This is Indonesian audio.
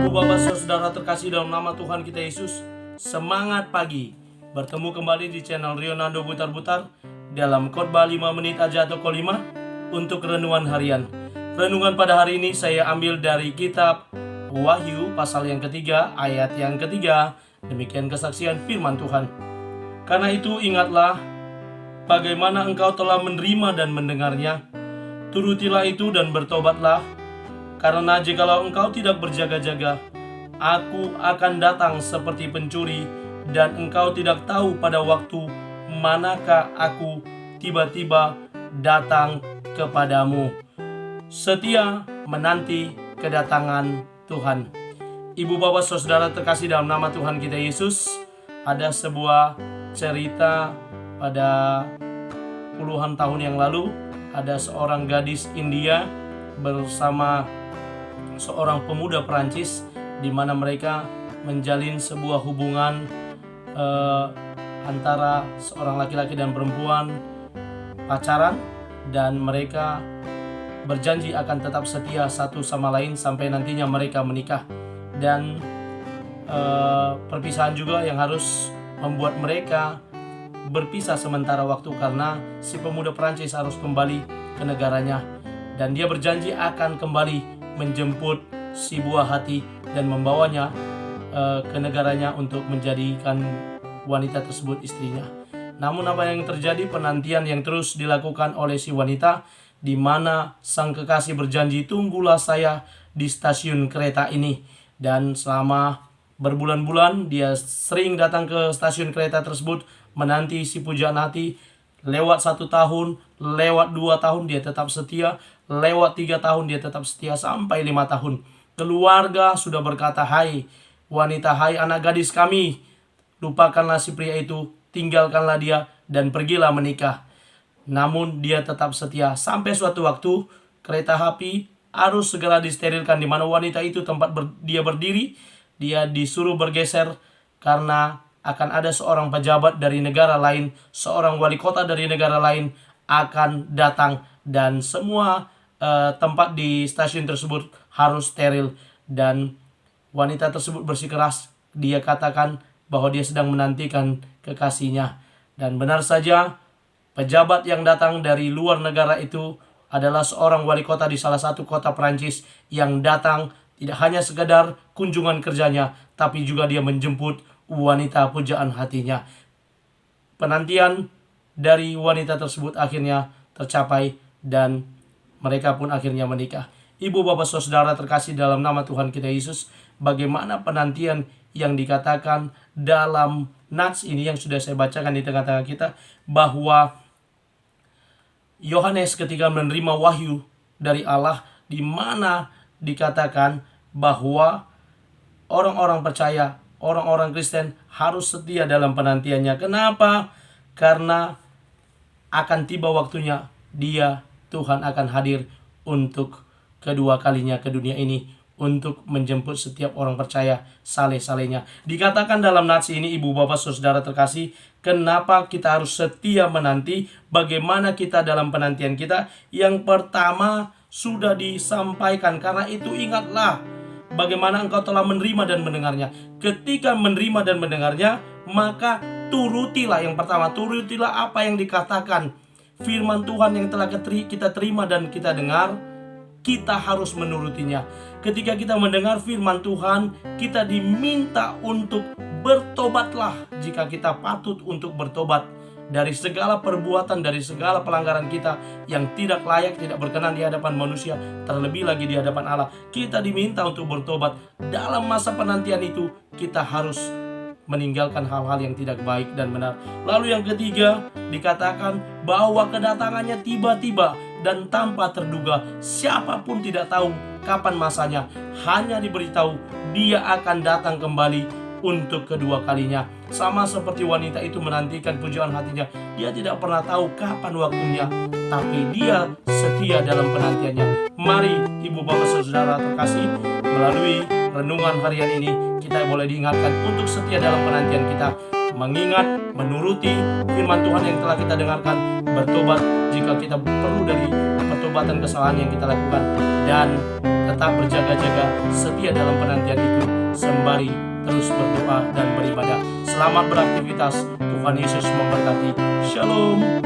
Ibu bapak saudara terkasih dalam nama Tuhan kita Yesus, semangat pagi. Bertemu kembali di channel Rionando Butar-Butar dalam khotbah 5 menit aja atau kolima untuk renungan harian. Renungan pada hari ini saya ambil dari kitab Wahyu pasal yang ketiga ayat yang ketiga. Demikian kesaksian firman Tuhan. Karena itu ingatlah bagaimana engkau telah menerima dan mendengarnya. Turutilah itu dan bertobatlah. Karena jikalau engkau tidak berjaga-jaga, aku akan datang seperti pencuri, dan engkau tidak tahu pada waktu manakah aku tiba-tiba datang kepadamu. Setia menanti kedatangan Tuhan. Ibu bapak saudara terkasih dalam nama Tuhan kita Yesus, ada sebuah cerita pada puluhan tahun yang lalu. Ada seorang gadis India bersama seorang pemuda Perancis, di mana mereka menjalin sebuah hubungan antara seorang laki-laki dan perempuan, pacaran, dan mereka berjanji akan tetap setia satu sama lain sampai nantinya mereka menikah. Dan perpisahan juga yang harus membuat mereka berpisah sementara waktu, karena si pemuda Perancis harus kembali ke negaranya, dan dia berjanji akan kembali menjemput si buah hati dan membawanya ke negaranya untuk menjadikan wanita tersebut istrinya. Namun apa yang terjadi? Penantian yang terus dilakukan oleh si wanita, di mana sang kekasih berjanji, tunggulah saya di stasiun kereta ini. Dan selama berbulan-bulan dia sering datang ke stasiun kereta tersebut menanti si pujaan hati. Lewat 1 tahun, lewat 2 tahun dia tetap setia, lewat 3 tahun dia tetap setia, sampai 5 tahun. Keluarga sudah berkata, hai wanita, hai anak gadis kami, lupakanlah si pria itu, tinggalkanlah dia dan pergilah menikah. Namun dia tetap setia sampai suatu waktu kereta api harus segera disterilkan, di mana wanita itu tempat dia berdiri, dia disuruh bergeser karena akan ada seorang pejabat dari negara lain, seorang wali kota dari negara lain akan datang, dan semua tempat di stasiun tersebut harus steril. Dan wanita tersebut bersikeras, dia katakan bahwa dia sedang menantikan kekasihnya. Dan benar saja, pejabat yang datang dari luar negara itu adalah seorang wali kota di salah satu kota Perancis, yang datang tidak hanya sekedar kunjungan kerjanya, tapi juga dia menjemput wanita pujaan hatinya. Penantian dari wanita tersebut akhirnya tercapai dan mereka pun akhirnya menikah. Ibu bapak saudara terkasih dalam nama Tuhan kita Yesus, bagaimana penantian yang dikatakan dalam nats ini yang sudah saya bacakan di tengah-tengah kita, bahwa Yohanes ketika menerima wahyu dari Allah, di mana dikatakan bahwa orang-orang percaya, orang-orang Kristen harus setia dalam penantiannya. Kenapa? Karena akan tiba waktunya Tuhan akan hadir untuk kedua kalinya ke dunia ini, untuk menjemput setiap orang percaya saleh-salehnya. Dikatakan dalam nats ini, ibu bapak saudara terkasih, kenapa kita harus setia menanti? Bagaimana kita dalam penantian kita? Yang pertama sudah disampaikan, karena itu ingatlah bagaimana engkau telah menerima dan mendengarnya. Ketika menerima dan mendengarnya, maka turutilah. Yang pertama, turutilah apa yang dikatakan. Firman Tuhan yang telah kita terima dan kita dengar, kita harus menurutinya. Ketika kita mendengar firman Tuhan, kita diminta untuk bertobatlah jika kita patut untuk bertobat dari segala perbuatan, dari segala pelanggaran kita yang tidak layak, tidak berkenan di hadapan manusia, terlebih lagi di hadapan Allah. Kita diminta untuk bertobat. Dalam masa penantian itu, kita harus meninggalkan hal-hal yang tidak baik dan benar. Lalu yang ketiga, dikatakan bahwa kedatangannya tiba-tiba dan tanpa terduga. Siapapun tidak tahu kapan masanya, hanya diberitahu dia akan datang kembali untuk kedua kalinya. Sama seperti wanita itu menantikan pujaan hatinya, dia tidak pernah tahu kapan waktunya, tapi dia setia dalam penantiannya. Mari ibu bapak saudara terkasih, melalui renungan harian ini kita boleh diingatkan untuk setia dalam penantian kita, mengingat, menuruti firman Tuhan yang telah kita dengarkan, bertobat jika kita perlu dari pertobatan perbuatan kesalahan yang kita lakukan, dan tetap berjaga-jaga setia dalam penantian itu sembari terus berdoa dan beribadah. Selamat beraktivitas. Tuhan Yesus memberkati. Shalom.